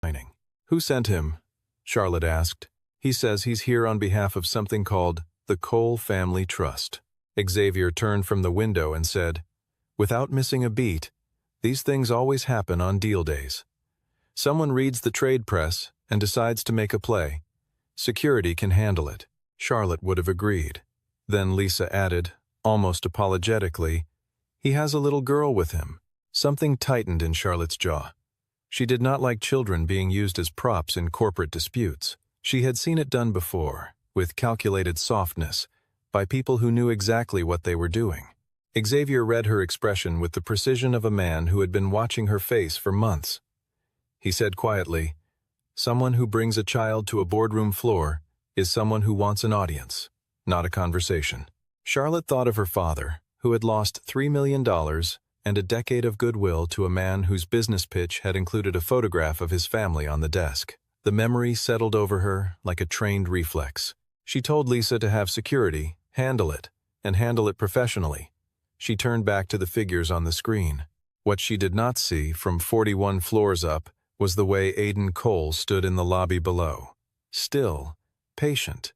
signing. "Who sent him?" Charlotte asked. "He says he's here on behalf of something called the Cole Family Trust." Xavier turned from the window and said, without missing a beat, "These things always happen on deal days. Someone reads the trade press and decides to make a play. Security can handle it." Charlotte would have agreed. Then Lisa added, almost apologetically, "He has a little girl with him." Something tightened in Charlotte's jaw. She did not like children being used as props in corporate disputes. She had seen it done before, with calculated softness, by people who knew exactly what they were doing. Xavier read her expression with the precision of a man who had been watching her face for months. He said quietly, "Someone who brings a child to a boardroom floor is someone who wants an audience, not a conversation." Charlotte thought of her father, who had lost $3 million and a decade of goodwill to a man whose business pitch had included a photograph of his family on the desk. The memory settled over her like a trained reflex. She told Lisa to have security, handle it, and handle it professionally. She turned back to the figures on the screen. What she did not see from 41 floors up was the way Aiden Cole stood in the lobby below. Still, patient,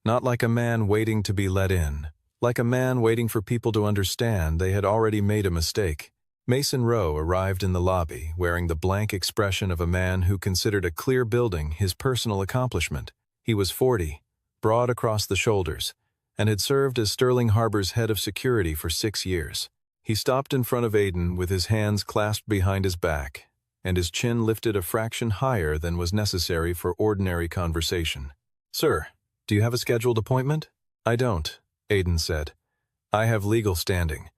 not like a man waiting to be let in, like a man waiting for people to understand they had already made a mistake. Mason Rowe arrived in the lobby wearing the blank expression of a man who considered a clear building his personal accomplishment. He was 40, broad across the shoulders, and had served as Sterling Harbor's head of security for 6 years. He stopped in front of Aiden with his hands clasped behind his back, and his chin lifted a fraction higher than was necessary for ordinary conversation. "Sir, do you have a scheduled appointment?" "I don't," Aiden said. "I have legal standing.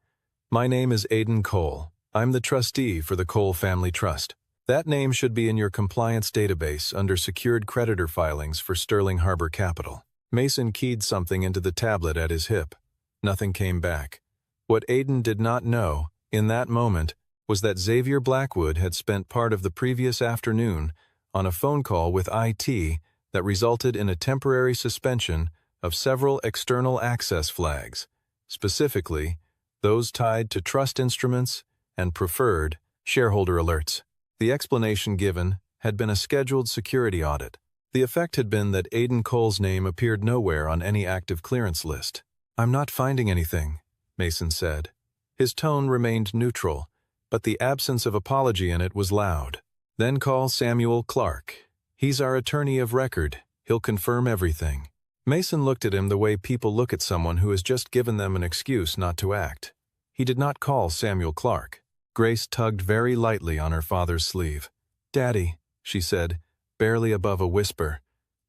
My name is Aiden Cole. I'm the trustee for the Cole Family Trust. That name should be in your compliance database under secured creditor filings for Sterling Harbor Capital." Mason keyed something into the tablet at his hip. Nothing came back. What Aiden did not know, in that moment, was that Xavier Blackwood had spent part of the previous afternoon on a phone call with IT that resulted in a temporary suspension of several external access flags, specifically those tied to trust instruments and preferred shareholder alerts. The explanation given had been a scheduled security audit. The effect had been that Aiden Cole's name appeared nowhere on any active clearance list. "I'm not finding anything," Mason said. His tone remained neutral, but the absence of apology in it was loud. "Then call Samuel Clark. He's our attorney of record. He'll confirm everything." Mason looked at him the way people look at someone who has just given them an excuse not to act. He did not call Samuel Clark. Grace tugged very lightly on her father's sleeve. "Daddy," she said, barely above a whisper,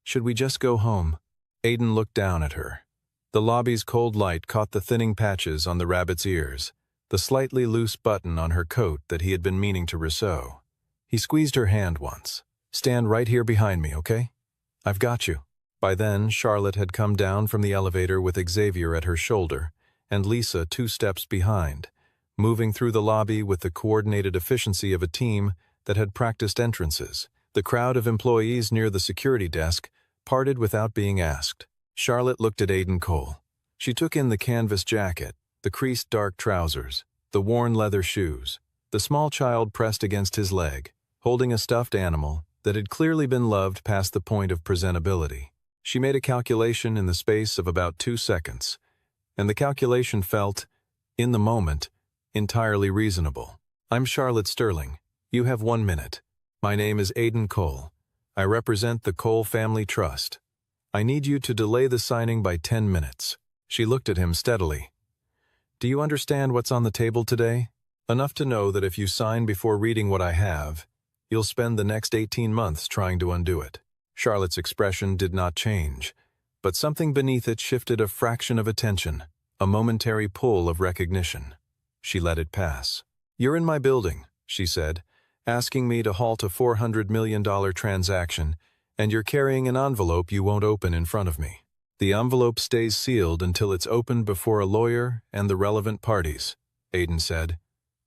"should we just go home?" Aiden looked down at her. The lobby's cold light caught the thinning patches on the rabbit's ears, the slightly loose button on her coat that he had been meaning to resew. He squeezed her hand once. "Stand right here behind me, okay? I've got you." By then, Charlotte had come down from the elevator with Xavier at her shoulder, and Lisa 2 steps behind, moving through the lobby with the coordinated efficiency of a team that had practiced entrances. The crowd of employees near the security desk parted without being asked. Charlotte looked at Aiden Cole. She took in the canvas jacket, the creased dark trousers, the worn leather shoes, the small child pressed against his leg, holding a stuffed animal that had clearly been loved past the point of presentability. She made a calculation in the space of about 2 seconds, and the calculation felt, in the moment, entirely reasonable. "I'm Charlotte Sterling. You have 1 minute. My name is Aiden Cole. I represent the Cole Family Trust. I need you to delay the signing by 10 minutes. She looked at him steadily. "Do you understand what's on the table today? Enough to know that if you sign before reading what I have, you'll spend the next 18 months trying to undo it." Charlotte's expression did not change, but something beneath it shifted a fraction of attention, a momentary pull of recognition. She let it pass. "You're in my building," she said, "asking me to halt a $400 million transaction, and you're carrying an envelope you won't open in front of me. The envelope stays sealed until it's opened before a lawyer and the relevant parties," Aiden said.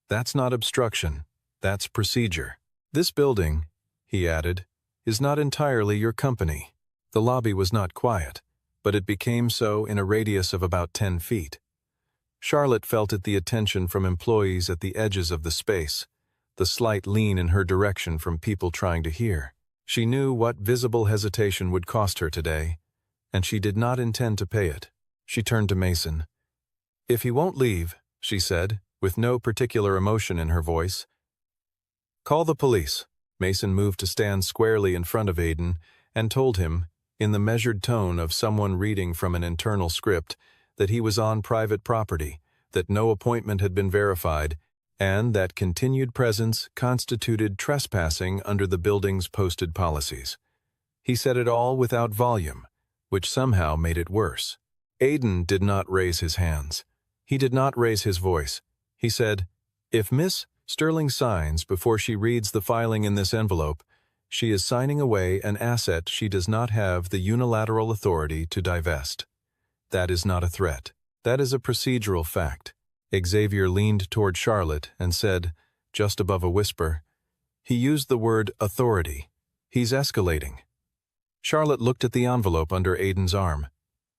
"That's not obstruction. That's procedure. This building," he added, "is not entirely your company." The lobby was not quiet, but it became so in a radius of about 10 feet. Charlotte felt it the attention from employees at the edges of the space, the slight lean in her direction from people trying to hear. She knew what visible hesitation would cost her today, and she did not intend to pay it. She turned to Mason. "If he won't leave," she said, with no particular emotion in her voice, "call the police." Mason moved to stand squarely in front of Aiden and told him, in the measured tone of someone reading from an internal script, that he was on private property, that no appointment had been verified, and that continued presence constituted trespassing under the building's posted policies. He said it all without volume, which somehow made it worse. Aiden did not raise his hands. He did not raise his voice. He said, "If Miss Sterling signs before she reads the filing in this envelope, she is signing away an asset she does not have the unilateral authority to divest. That is not a threat. That is a procedural fact." Xavier leaned toward Charlotte and said, just above a whisper, "He used the word authority. He's escalating." Charlotte looked at the envelope under Aiden's arm,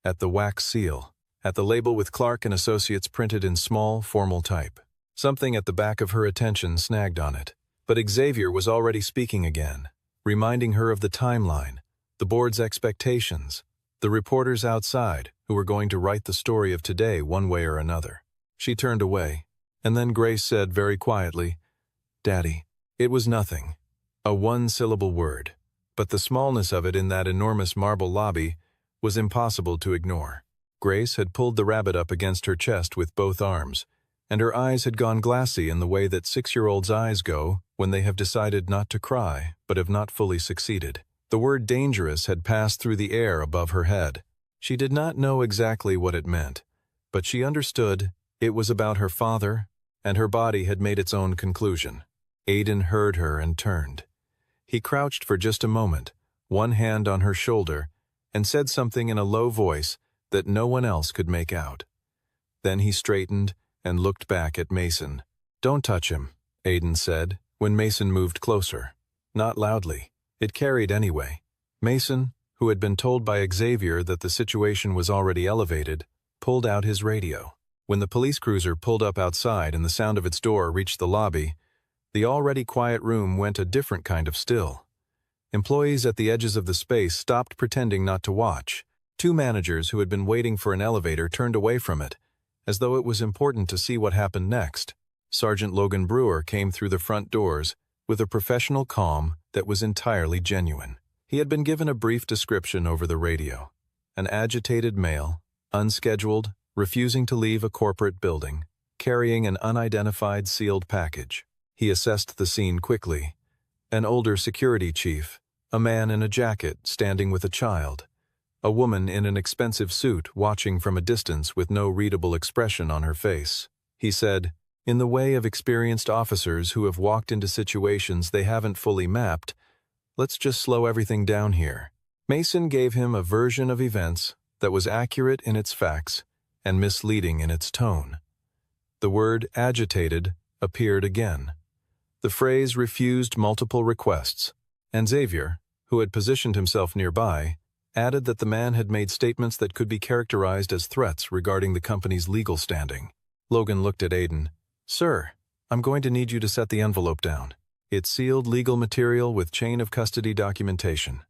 at the wax seal, at the label with Clark & Associates printed in small, formal type. Something at the back of her attention snagged on it. But Xavier was already speaking again, reminding her of the timeline, the board's expectations, the reporters outside who were going to write the story of today one way or another. She turned away, and then Grace said very quietly, "Daddy." It was nothing, a one-syllable word, but the smallness of it in that enormous marble lobby was impossible to ignore. Grace had pulled the rabbit up against her chest with both arms, and her eyes had gone glassy in the way that 6-year-olds' eyes go when they have decided not to cry but have not fully succeeded. The word dangerous had passed through the air above her head. She did not know exactly what it meant, but she understood it was about her father, and her body had made its own conclusion. Aiden heard her and turned. He crouched for just a moment, one hand on her shoulder, and said something in a low voice that no one else could make out. Then he straightened and looked back at Mason. "Don't touch him," Aiden said, when Mason moved closer. Not loudly. It carried anyway. Mason, who had been told by Xavier that the situation was already elevated, pulled out his radio. When the police cruiser pulled up outside and the sound of its door reached the lobby, the already quiet room went a different kind of still. Employees at the edges of the space stopped pretending not to watch. 2 managers who had been waiting for an elevator turned away from it, as though it was important to see what happened next. Sergeant Logan Brewer came through the front doors with a professional calm that was entirely genuine. He had been given a brief description over the radio. An agitated male, unscheduled, refusing to leave a corporate building, carrying an unidentified sealed package. He assessed the scene quickly. An older security chief, a man in a jacket standing with a child, a woman in an expensive suit watching from a distance with no readable expression on her face. He said, in the way of experienced officers who have walked into situations they haven't fully mapped, "Let's just slow everything down here." Mason gave him a version of events that was accurate in its facts and misleading in its tone. The word agitated appeared again. The phrase refused multiple requests, and Xavier, who had positioned himself nearby, added that the man had made statements that could be characterized as threats regarding the company's legal standing. Logan looked at Aiden. "Sir, I'm going to need you to set the envelope down. It's sealed legal material with chain of custody documentation.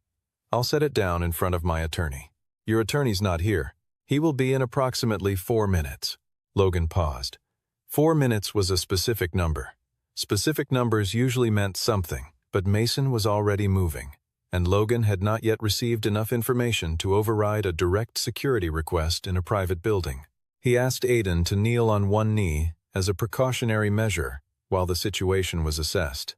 I'll set it down in front of my attorney. Your attorney's not here. He will be in approximately 4 minutes." Logan paused. 4 minutes was a specific number. Specific numbers usually meant something, but Mason was already moving, and Logan had not yet received enough information to override a direct security request in a private building. He asked Aiden to kneel on one knee as a precautionary measure while the situation was assessed.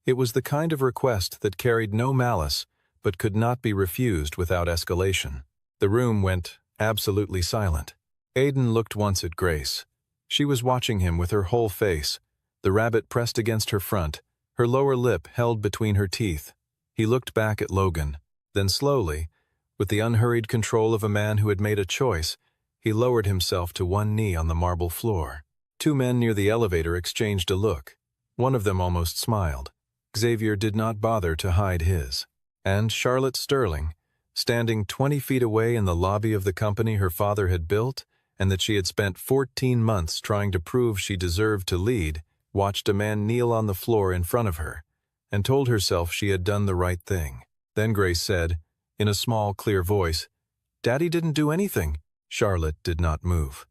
It was the kind of request that carried no malice but could not be refused without escalation. The room went absolutely silent. Aiden looked once at Grace. She was watching him with her whole face, the rabbit pressed against her front, her lower lip held between her teeth. He looked back at Logan. Then slowly, with the unhurried control of a man who had made a choice, he lowered himself to one knee on the marble floor. 2 men near the elevator exchanged a look. One of them almost smiled. Xavier did not bother to hide his. And Charlotte Sterling, standing 20 feet away in the lobby of the company her father had built and that she had spent 14 months trying to prove she deserved to lead, watched a man kneel on the floor in front of her, and told herself she had done the right thing. Then Grace said, in a small, clear voice, "Daddy didn't do anything." Charlotte did not move.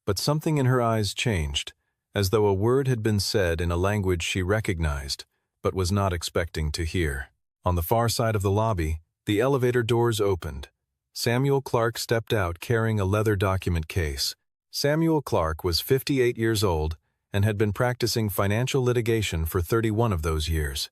But something in her eyes changed, as though a word had been said in a language she recognized, but was not expecting to hear. On the far side of the lobby, the elevator doors opened. Samuel Clark stepped out carrying a leather document case. Samuel Clark was 58 years old and had been practicing financial litigation for 31 of those years.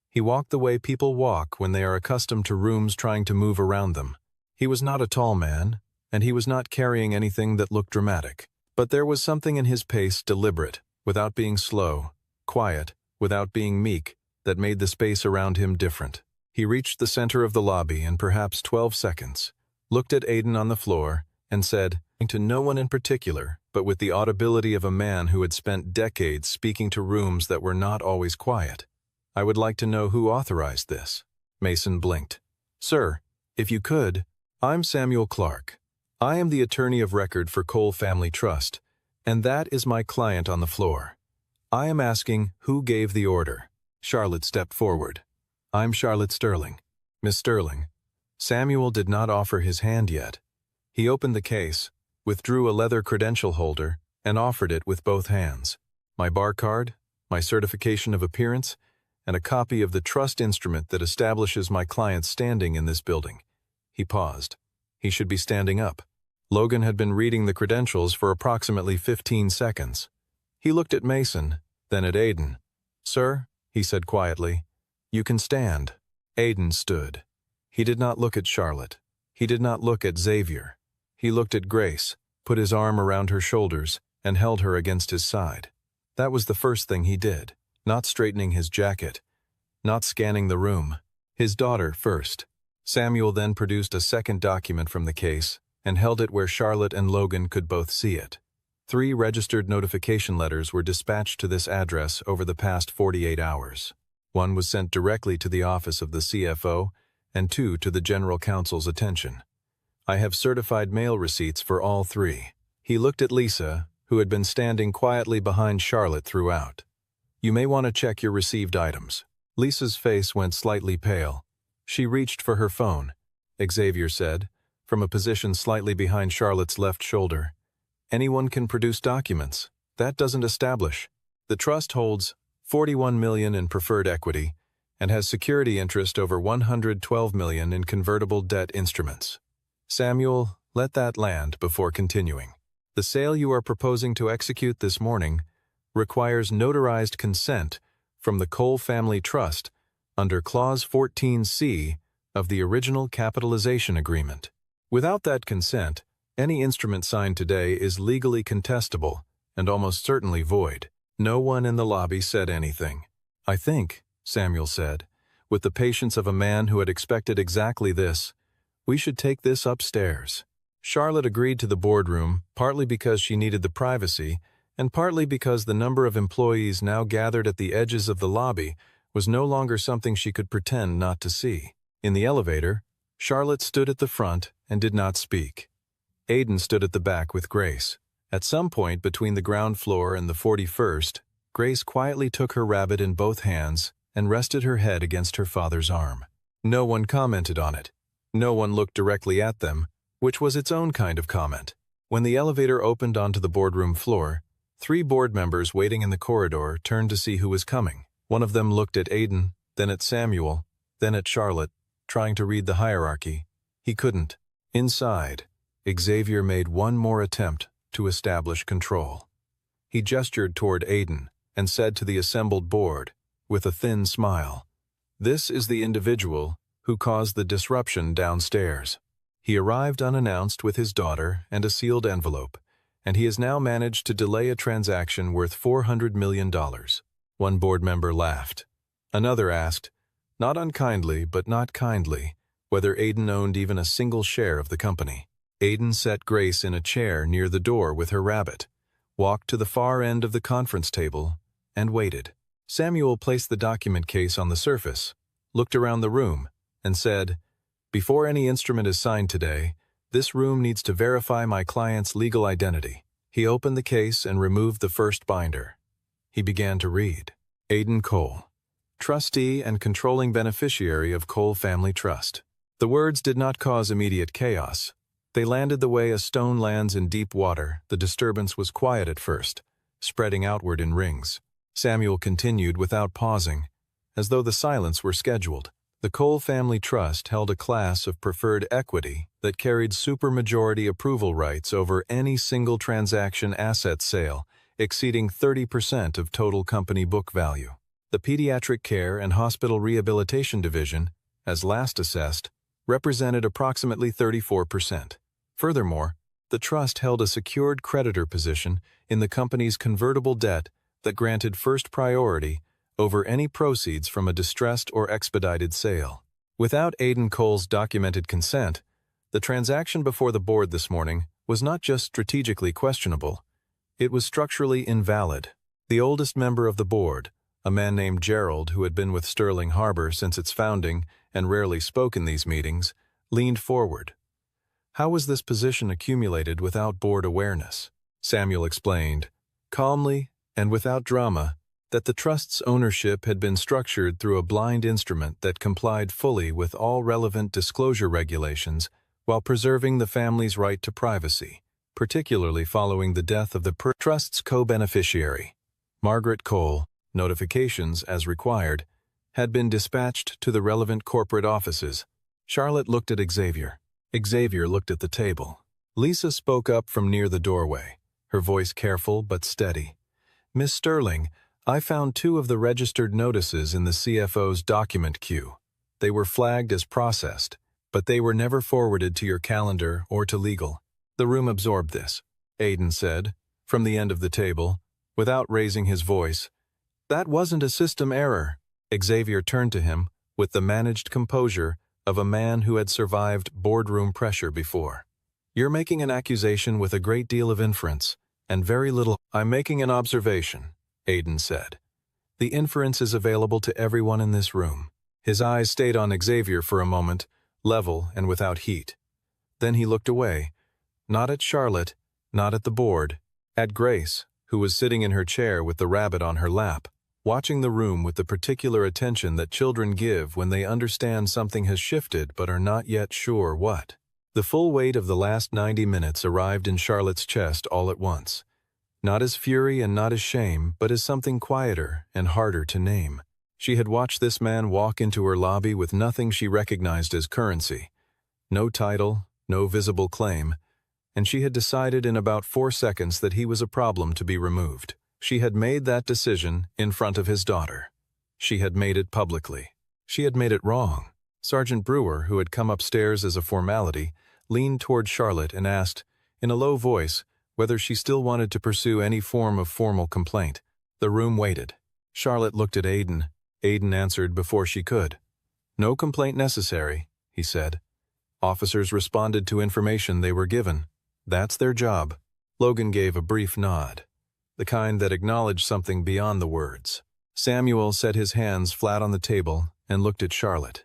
He walked the way people walk when they are accustomed to rooms trying to move around them. He was not a tall man, and he was not carrying anything that looked dramatic. But there was something in his pace deliberate, without being slow, quiet, without being meek, that made the space around him different. He reached the center of the lobby in perhaps 12 seconds, looked at Aiden on the floor, and said, to no one in particular, but with the audibility of a man who had spent decades speaking to rooms that were not always quiet, "I would like to know who authorized this." Mason blinked. "Sir, if you could, I'm Samuel Clark. I am the attorney of record for Cole Family Trust, and that is my client on the floor. I am asking who gave the order." Charlotte stepped forward. "I'm Charlotte Sterling." "Miss Sterling." Samuel did not offer his hand yet. He opened the case, withdrew a leather credential holder, and offered it with both hands. "My bar card, my certification of appearance, and a copy of the trust instrument that establishes my client's standing in this building." He paused. He should be standing up. Logan had been reading the credentials for approximately 15 seconds. He looked at Mason, then at Aiden. "Sir," he said quietly, "you can stand." Aiden stood. He did not look at Charlotte. He did not look at Xavier. He looked at Grace, put his arm around her shoulders, and held her against his side. That was the first thing he did, not straightening his jacket, not scanning the room. His daughter first. Samuel then produced a second document from the case and held it where Charlotte and Logan could both see it. 3 registered notification letters were dispatched to this address over the past 48 hours. 1 was sent directly to the office of the CFO, and 2 to the General Counsel's attention. I have certified mail receipts for all 3. He looked at Lisa, who had been standing quietly behind Charlotte throughout. "You may want to check your received items." Lisa's face went slightly pale. She reached for her phone. Xavier said, from a position slightly behind Charlotte's left shoulder, "Anyone can produce documents. That doesn't establish. The trust holds $41 million in preferred equity and has security interest over $112 million in convertible debt instruments." Samuel, let that land before continuing. "The sale you are proposing to execute this morning requires notarized consent from the Cole Family Trust under Clause 14C of the original capitalization agreement. Without that consent, any instrument signed today is legally contestable and almost certainly void." No one in the lobby said anything. "I think," Samuel said, with the patience of a man who had expected exactly this, "we should take this upstairs." Charlotte agreed to the boardroom, partly because she needed the privacy, and partly because the number of employees now gathered at the edges of the lobby was no longer something she could pretend not to see. In the elevator, Charlotte stood at the front and did not speak. Aiden stood at the back with Grace. At some point between the ground floor and the 41st, Grace quietly took her rabbit in both hands and rested her head against her father's arm. No one commented on it. No one looked directly at them, which was its own kind of comment. When the elevator opened onto the boardroom floor, 3 board members waiting in the corridor turned to see who was coming. One of them looked at Aiden, then at Samuel, then at Charlotte, trying to read the hierarchy. He couldn't. Inside, Xavier made one more attempt to establish control. He gestured toward Aiden and said to the assembled board, with a thin smile, "This is the individual who caused the disruption downstairs. He arrived unannounced with his daughter and a sealed envelope, and he has now managed to delay a transaction worth $400 million. One board member laughed. Another asked, not unkindly but not kindly, whether Aiden owned even a single share of the company. Aiden set Grace in a chair near the door with her rabbit, walked to the far end of the conference table, and waited. Samuel placed the document case on the surface, looked around the room, and said, "Before any instrument is signed today, this room needs to verify my client's legal identity." He opened the case and removed the first binder. He began to read. Aiden Cole, trustee and controlling beneficiary of Cole Family Trust. The words did not cause immediate chaos. They landed the way a stone lands in deep water. The disturbance was quiet at first, spreading outward in rings. Samuel continued without pausing, as though the silence were scheduled. The Cole Family Trust held a class of preferred equity that carried supermajority approval rights over any single transaction asset sale exceeding 30% of total company book value. The Pediatric Care and Hospital Rehabilitation Division, as last assessed, represented approximately 34%. Furthermore, the trust held a secured creditor position in the company's convertible debt that granted first priority over any proceeds from a distressed or expedited sale. Without Aiden Cole's documented consent, the transaction before the board this morning was not just strategically questionable, it was structurally invalid. The oldest member of the board, a man named Gerald who had been with Sterling Harbor since its founding and rarely spoke in these meetings, leaned forward. How was this position accumulated without board awareness? Samuel explained, calmly and without drama, that the trust's ownership had been structured through a blind instrument that complied fully with all relevant disclosure regulations while preserving the family's right to privacy, particularly following the death of the trust's co-beneficiary. Margaret Cole, notifications, as required, had been dispatched to the relevant corporate offices. Charlotte looked at Xavier. Xavier looked at the table. Lisa spoke up from near the doorway, her voice careful but steady. Miss Sterling, I found 2 of the registered notices in the CFO's document queue. They were flagged as processed, but they were never forwarded to your calendar or to legal. The room absorbed this, Aiden said, from the end of the table, without raising his voice. That wasn't a system error. Xavier turned to him with the managed composure of a man who had survived boardroom pressure before. You're making an accusation with a great deal of inference, and very little. I'm making an observation, Aiden said. The inference is available to everyone in this room. His eyes stayed on Xavier for a moment, level and without heat. Then he looked away, not at Charlotte, not at the board, at Grace, who was sitting in her chair with the rabbit on her lap, watching the room with the particular attention that children give when they understand something has shifted but are not yet sure what. The full weight of the last 90 minutes arrived in Charlotte's chest all at once, not as fury and not as shame, but as something quieter and harder to name. She had watched this man walk into her lobby with nothing she recognized as currency, no title, no visible claim, and she had decided in about 4 seconds that he was a problem to be removed. She had made that decision in front of his daughter. She had made it publicly. She had made it wrong. Sergeant Brewer, who had come upstairs as a formality, leaned toward Charlotte and asked, in a low voice, whether she still wanted to pursue any form of formal complaint. The room waited. Charlotte looked at Aiden. Aiden answered before she could. No complaint necessary, he said. Officers responded to information they were given. That's their job. Logan gave a brief nod, the kind that acknowledged something beyond the words. Samuel set his hands flat on the table and looked at Charlotte.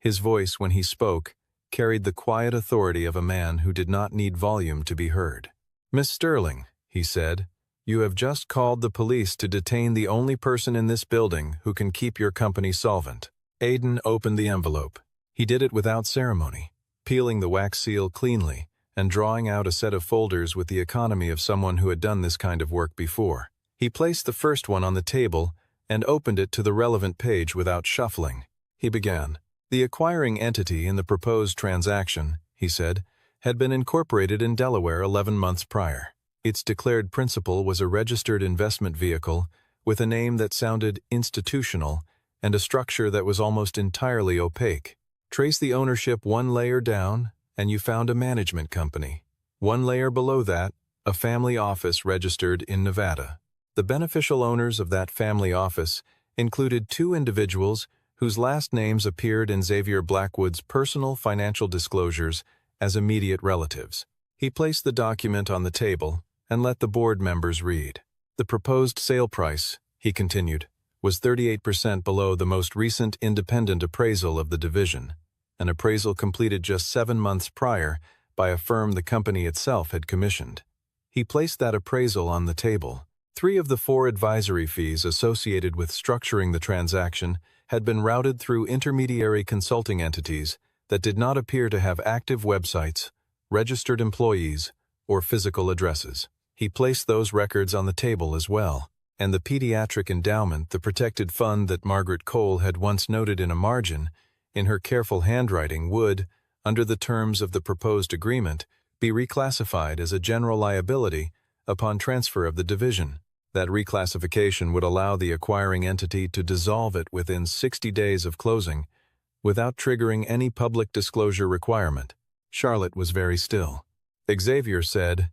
His voice, when he spoke, carried the quiet authority of a man who did not need volume to be heard. Miss Sterling, he said, you have just called the police to detain the only person in this building who can keep your company solvent. Aiden opened the envelope. He did it without ceremony, peeling the wax seal cleanly and drawing out a set of folders with the economy of someone who had done this kind of work before. He placed the first one on the table and opened it to the relevant page without shuffling. He began. The acquiring entity in the proposed transaction, he said, had been incorporated in Delaware 11 months prior. Its declared principal was a registered investment vehicle with a name that sounded institutional and a structure that was almost entirely opaque. Trace the ownership 1 layer down, and you found a management company. 1 layer below that, a family office registered in Nevada. The beneficial owners of that family office included 2 individuals whose last names appeared in Xavier Blackwood's personal financial disclosures as immediate relatives. He placed the document on the table and let the board members read. The proposed sale price, he continued, was 38% below the most recent independent appraisal of the division, an appraisal completed just 7 months prior by a firm the company itself had commissioned. He placed that appraisal on the table, 3 of the 4 advisory fees associated with structuring the transaction had been routed through intermediary consulting entities that did not appear to have active websites, registered employees, or physical addresses. He placed those records on the table as well, and the pediatric endowment, the protected fund that Margaret Cole had once noted in a margin, in her careful handwriting would, under the terms of the proposed agreement, be reclassified as a general liability upon transfer of the division. That reclassification would allow the acquiring entity to dissolve it within 60 days of closing, without triggering any public disclosure requirement. Charlotte was very still. Xavier said,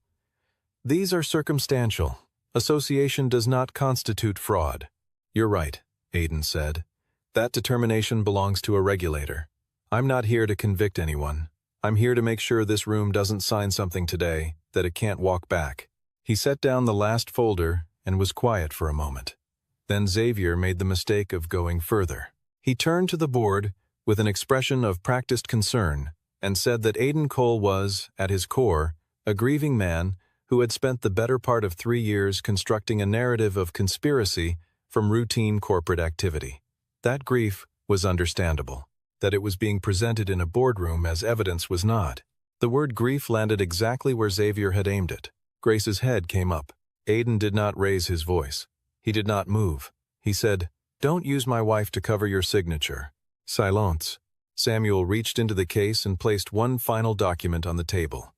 "These are circumstantial. Association does not constitute fraud." "You're right," Aiden said. "That determination belongs to a regulator. I'm not here to convict anyone. I'm here to make sure this room doesn't sign something today that it can't walk back." He set down the last folder and was quiet for a moment. Then Xavier made the mistake of going further. He turned to the board with an expression of practiced concern and said that Aiden Cole was, at his core, a grieving man who had spent the better part of 3 years constructing a narrative of conspiracy from routine corporate activity. That grief was understandable. That it was being presented in a boardroom as evidence was not. The word grief landed exactly where Xavier had aimed it. Grace's head came up. Aiden did not raise his voice. He did not move. He said, "Don't use my wife to cover your signature." Silence. Samuel reached into the case and placed one final document on the table.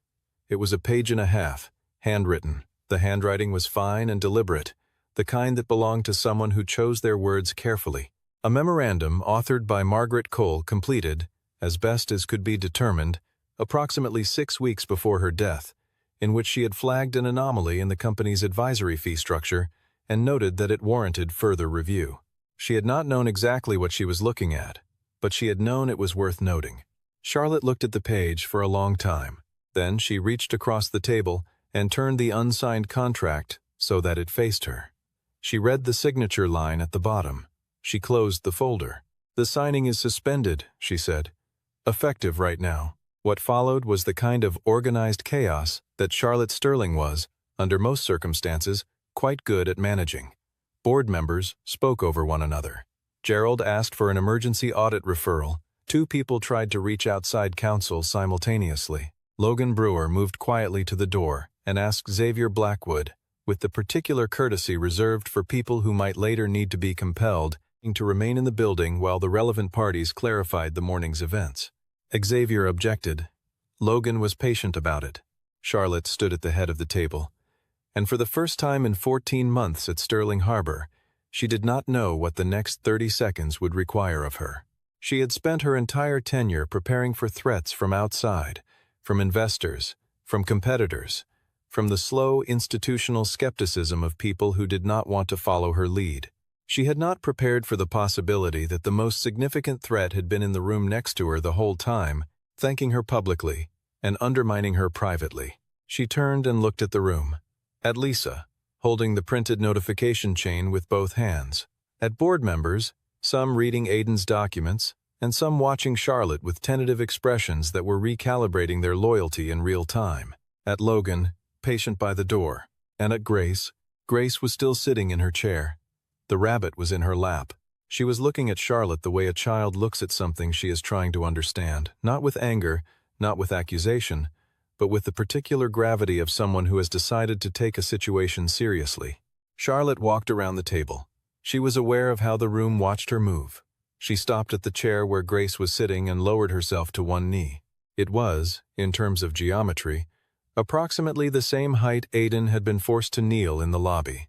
It was a page and a half, handwritten. The handwriting was fine and deliberate, the kind that belonged to someone who chose their words carefully. A memorandum authored by Margaret Cole completed, as best as could be determined, approximately 6 weeks before her death, in which she had flagged an anomaly in the company's advisory fee structure and noted that it warranted further review. She had not known exactly what she was looking at, but she had known it was worth noting. Charlotte looked at the page for a long time. Then she reached across the table and turned the unsigned contract so that it faced her. She read the signature line at the bottom. She closed the folder. "The signing is suspended," she said. "Effective right now." What followed was the kind of organized chaos that Charlotte Sterling was, under most circumstances, quite good at managing. Board members spoke over one another. Gerald asked for an emergency audit referral. 2 people tried to reach outside counsel simultaneously. Logan Brewer moved quietly to the door and asked Xavier Blackwood, with the particular courtesy reserved for people who might later need to be compelled, to remain in the building while the relevant parties clarified the morning's events. Xavier objected. Logan was patient about it. Charlotte stood at the head of the table, and for the first time in 14 months at Sterling Harbor, she did not know what the next 30 seconds would require of her. She had spent her entire tenure preparing for threats from outside, from investors, from competitors, from the slow institutional skepticism of people who did not want to follow her lead. She had not prepared for the possibility that the most significant threat had been in the room next to her the whole time, thanking her publicly and undermining her privately. She turned and looked at the room, at Lisa, holding the printed notification chain with both hands, at board members, some reading Aiden's documents, and some watching Charlotte with tentative expressions that were recalibrating their loyalty in real time, at Logan, patient by the door, and at Grace. Grace was still sitting in her chair. The rabbit was in her lap. She was looking at Charlotte the way a child looks at something she is trying to understand, not with anger, not with accusation, but with the particular gravity of someone who has decided to take a situation seriously. Charlotte walked around the table. She was aware of how the room watched her move. She stopped at the chair where Grace was sitting and lowered herself to one knee. It was, in terms of geometry, approximately the same height Aiden had been forced to kneel in the lobby.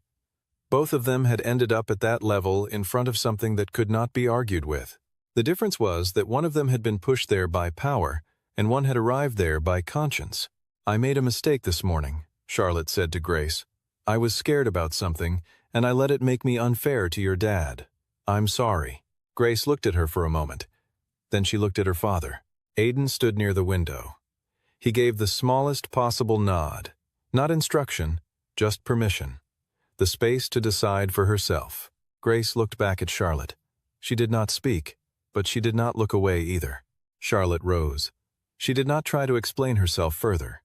Both of them had ended up at that level in front of something that could not be argued with. The difference was that one of them had been pushed there by power, and one had arrived there by conscience. "I made a mistake this morning," Charlotte said to Grace. "I was scared about something, and I let it make me unfair to your dad. I'm sorry." Grace looked at her for a moment. Then she looked at her father. Aiden stood near the window. He gave the smallest possible nod. Not instruction, just permission. The space to decide for herself. Grace looked back at Charlotte. She did not speak, but she did not look away either. Charlotte rose. She did not try to explain herself further.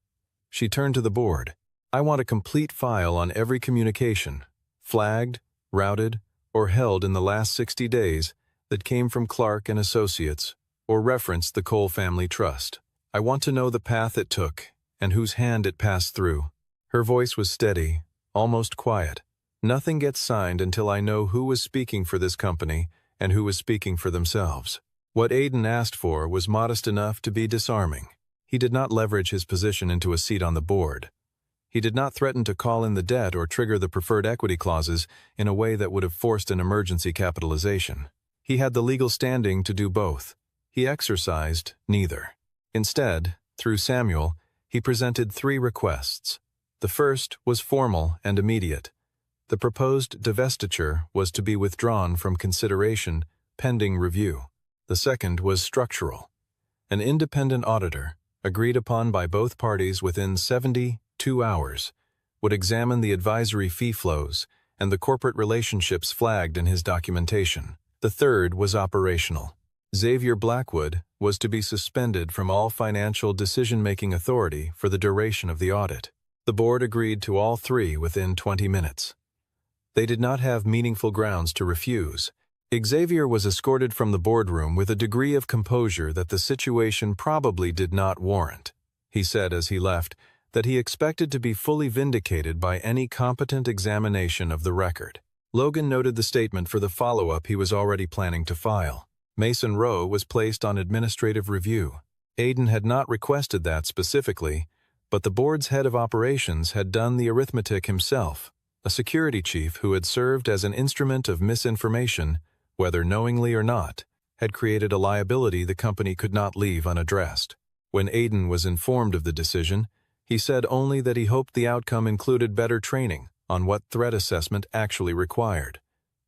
She turned to the board. "I want a complete file on every communication, flagged, routed, or held in the last 60 days that came from Clark and Associates or referenced the Cole Family Trust. I want to know the path it took and whose hand it passed through. Her voice was steady, almost quiet. Nothing gets signed until I know who was speaking for this company and who was speaking for themselves. What Aiden asked for was modest enough to be disarming. He did not leverage his position into a seat on the board. He did not threaten to call in the debt or trigger the preferred equity clauses in a way that would have forced an emergency capitalization. He had the legal standing to do both. He exercised neither. Instead, through Samuel, he presented 3 requests. The first was formal and immediate. The proposed divestiture was to be withdrawn from consideration pending review. The second was structural. An independent auditor, agreed upon by both parties within 72 hours, would examine the advisory fee flows and the corporate relationships flagged in his documentation. The third was operational. Xavier Blackwood was to be suspended from all financial decision-making authority for the duration of the audit. The board agreed to all 3 within 20 minutes. They did not have meaningful grounds to refuse. Xavier was escorted from the boardroom with a degree of composure that the situation probably did not warrant. He said as he left that he expected to be fully vindicated by any competent examination of the record. Logan noted the statement for the follow-up he was already planning to file. Mason Rowe was placed on administrative review. Aiden had not requested that specifically, but the board's head of operations had done the arithmetic himself. A security chief who had served as an instrument of misinformation, whether knowingly or not, had created a liability the company could not leave unaddressed. When Aiden was informed of the decision, he said only that he hoped the outcome included better training on what threat assessment actually required,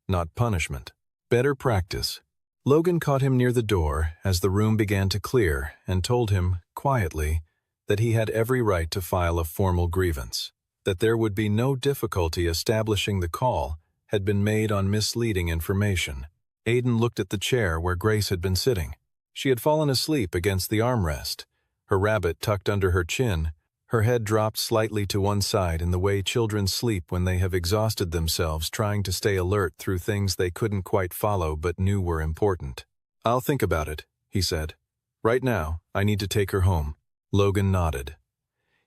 not punishment. Better practice. Logan caught him near the door as the room began to clear and told him, quietly, that he had every right to file a formal grievance, that there would be no difficulty establishing the call had been made on misleading information. Aiden looked at the chair where Grace had been sitting. She had fallen asleep against the armrest, her rabbit tucked under her chin, her head dropped slightly to one side in the way children sleep when they have exhausted themselves trying to stay alert through things they couldn't quite follow but knew were important. "I'll think about it," he said. "Right now, I need to take her home." Logan nodded.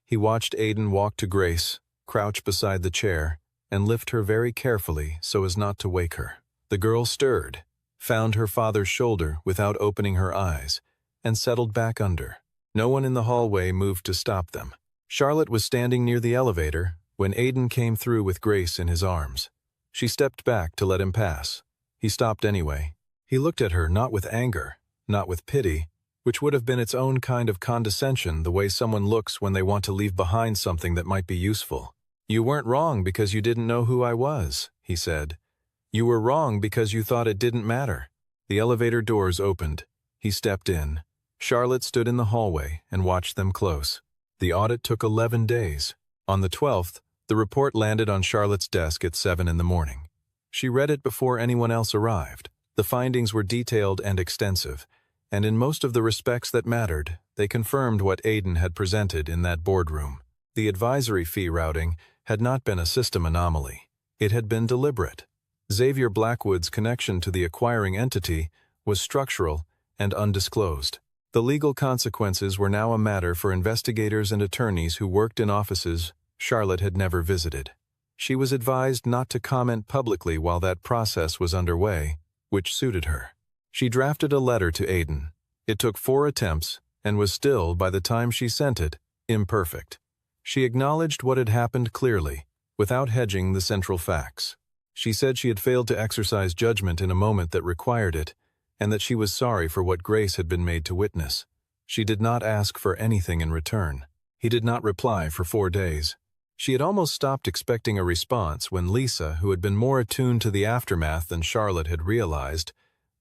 He watched Aiden walk to Grace, crouch beside the chair, and lift her very carefully so as not to wake her. The girl stirred, found her father's shoulder without opening her eyes, and settled back under. No one in the hallway moved to stop them. Charlotte was standing near the elevator when Aiden came through with Grace in his arms. She stepped back to let him pass. He stopped anyway. He looked at her not with anger, not with pity, which would have been its own kind of condescension, the way someone looks when they want to leave behind something that might be useful. "You weren't wrong because you didn't know who I was," he said. "You were wrong because you thought it didn't matter." The elevator doors opened. He stepped in. Charlotte stood in the hallway and watched them close. The audit took 11 days. On the 12th, the report landed on Charlotte's desk at 7 in the morning. She read it before anyone else arrived. The findings were detailed and extensive, and in most of the respects that mattered, they confirmed what Aiden had presented in that boardroom. The advisory fee routing had not been a system anomaly. It had been deliberate. Xavier Blackwood's connection to the acquiring entity was structural and undisclosed. The legal consequences were now a matter for investigators and attorneys who worked in offices Charlotte had never visited. She was advised not to comment publicly while that process was underway, which suited her. She drafted a letter to Aiden. It took 4 attempts and was still, by the time she sent it, imperfect. She acknowledged what had happened clearly, without hedging the central facts. She said she had failed to exercise judgment in a moment that required it, and that she was sorry for what Grace had been made to witness. She did not ask for anything in return. He did not reply for 4 days. She had almost stopped expecting a response when Lisa, who had been more attuned to the aftermath than Charlotte had realized,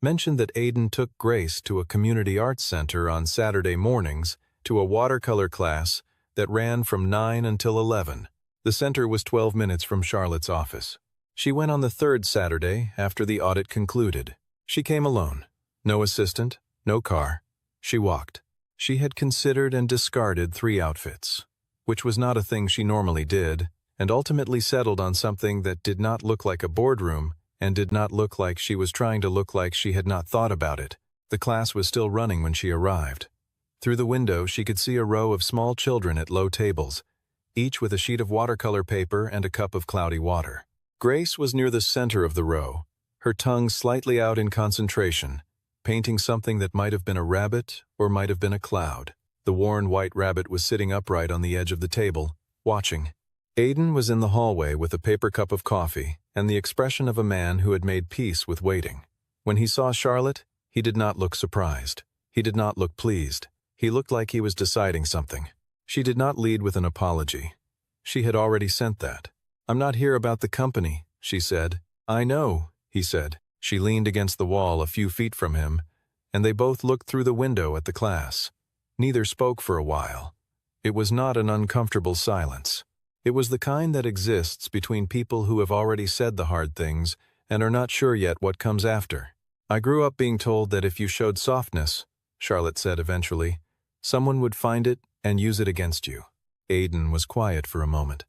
mentioned that Aiden took Grace to a community arts center on Saturday mornings to a watercolor class that ran from 9 until 11. The center was 12 minutes from Charlotte's office. She went on the 3rd Saturday after the audit concluded. She came alone. No assistant, no car. She walked. She had considered and discarded 3 outfits, which was not a thing she normally did, and ultimately settled on something that did not look like a boardroom and did not look like she was trying to look like she had not thought about it. The class was still running when she arrived. Through the window, she could see a row of small children at low tables, each with a sheet of watercolor paper and a cup of cloudy water. Grace was near the center of the row, her tongue slightly out in concentration, painting something that might have been a rabbit or might have been a cloud. The worn white rabbit was sitting upright on the edge of the table, watching. Aiden was in the hallway with a paper cup of coffee and the expression of a man who had made peace with waiting. When he saw Charlotte, he did not look surprised. He did not look pleased. He looked like he was deciding something. She did not lead with an apology. She had already sent that. "I'm not here about the company," she said. "I know," he said. She leaned against the wall a few feet from him, and they both looked through the window at the class. Neither spoke for a while. It was not an uncomfortable silence. It was the kind that exists between people who have already said the hard things and are not sure yet what comes after. "I grew up being told that if you showed softness," Charlotte said eventually, "someone would find it and use it against you." Aiden was quiet for a moment.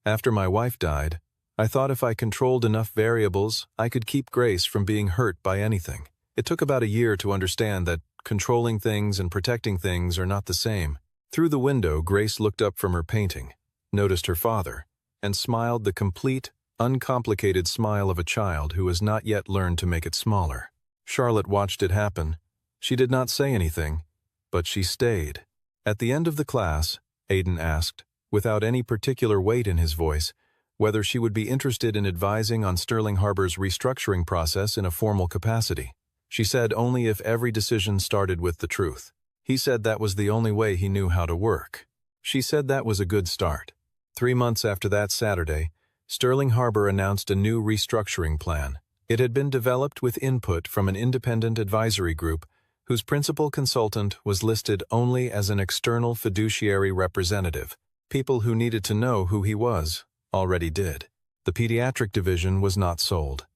"After my wife died, I thought if I controlled enough variables, I could keep Grace from being hurt by anything. It took about a year to understand that controlling things and protecting things are not the same." Through the window, Grace looked up from her painting, noticed her father, and smiled the complete, uncomplicated smile of a child who has not yet learned to make it smaller. Charlotte watched it happen. She did not say anything, but she stayed. At the end of the class, Aiden asked, without any particular weight in his voice, whether she would be interested in advising on Sterling Harbor's restructuring process in a formal capacity. She said only if every decision started with the truth. He said that was the only way he knew how to work. She said that was a good start. 3 months after that Saturday, Sterling Harbor announced a new restructuring plan. It had been developed with input from an independent advisory group whose principal consultant was listed only as an external fiduciary representative. People who needed to know who he was already did. The pediatric division was not sold.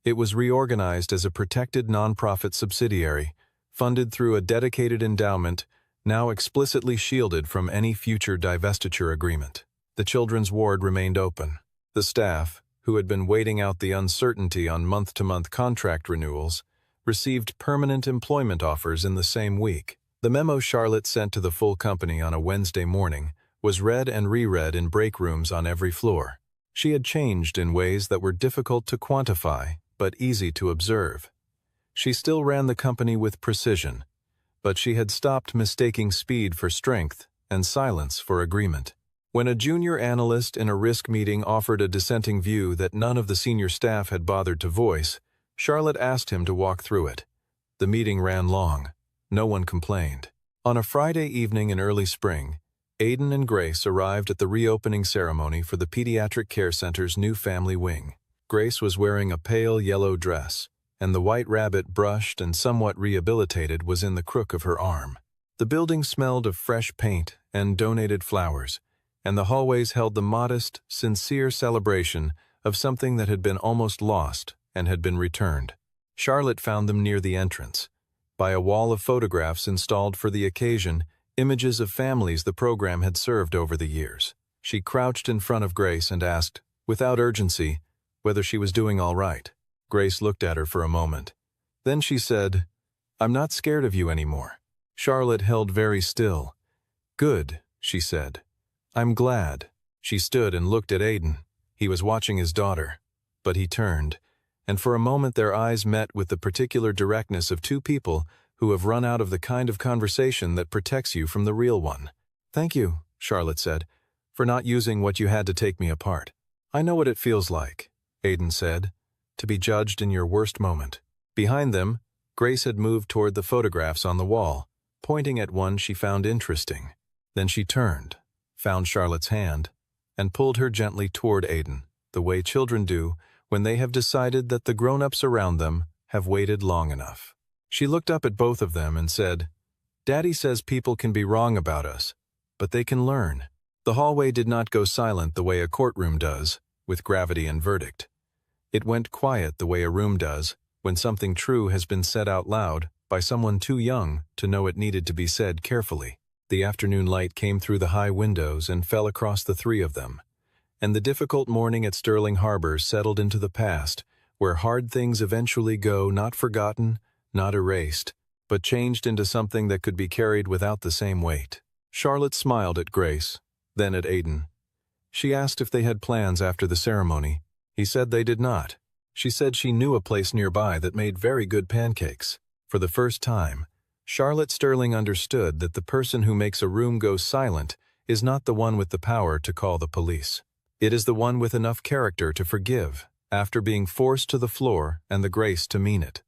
It was reorganized as a protected nonprofit subsidiary, funded through a dedicated endowment, now explicitly shielded from any future divestiture agreement. The children's ward remained open. The staff, who had been waiting out the uncertainty on month-to-month contract renewals, received permanent employment offers in the same week. The memo Charlotte sent to the full company on a Wednesday morning was read and reread in break rooms on every floor. She had changed in ways that were difficult to quantify, but easy to observe. She still ran the company with precision, but she had stopped mistaking speed for strength and silence for agreement. When a junior analyst in a risk meeting offered a dissenting view that none of the senior staff had bothered to voice, Charlotte asked him to walk through it. The meeting ran long. No one complained. On a Friday evening in early spring, Aiden and Grace arrived at the reopening ceremony for the Pediatric Care Center's new family wing. Grace was wearing a pale yellow dress, and the white rabbit, brushed and somewhat rehabilitated, was in the crook of her arm. The building smelled of fresh paint and donated flowers, and the hallways held the modest, sincere celebration of something that had been almost lost and had been returned. Charlotte found them near the entrance. By a wall of photographs installed for the occasion, images of families the program had served over the years. She crouched in front of Grace and asked, without urgency, whether she was doing all right. Grace looked at her for a moment. Then she said, "I'm not scared of you anymore." Charlotte held very still. "Good," she said. "I'm glad." She stood and looked at Aiden. He was watching his daughter, but he turned, and for a moment their eyes met with the particular directness of two people who have run out of the kind of conversation that protects you from the real one. "Thank you," Charlotte said, "for not using what you had to take me apart." "I know what it feels like," Aiden said, "to be judged in your worst moment." Behind them, Grace had moved toward the photographs on the wall, pointing at one she found interesting. Then she turned, found Charlotte's hand, and pulled her gently toward Aiden, the way children do when they have decided that the grown-ups around them have waited long enough. She looked up at both of them and said, "Daddy says people can be wrong about us, but they can learn." The hallway did not go silent the way a courtroom does, with gravity and verdict. It went quiet the way a room does when something true has been said out loud by someone too young to know it needed to be said carefully. The afternoon light came through the high windows and fell across the three of them. and the difficult morning at Sterling Harbor settled into the past, where hard things eventually go not forgotten, not erased, but changed into something that could be carried without the same weight. Charlotte smiled at Grace, then at Aiden. She asked if they had plans after the ceremony. He said they did not. She said she knew a place nearby that made very good pancakes. For the first time, Charlotte Sterling understood that the person who makes a room go silent is not the one with the power to call the police. It is the one with enough character to forgive, after being forced to the floor and the grace to mean it.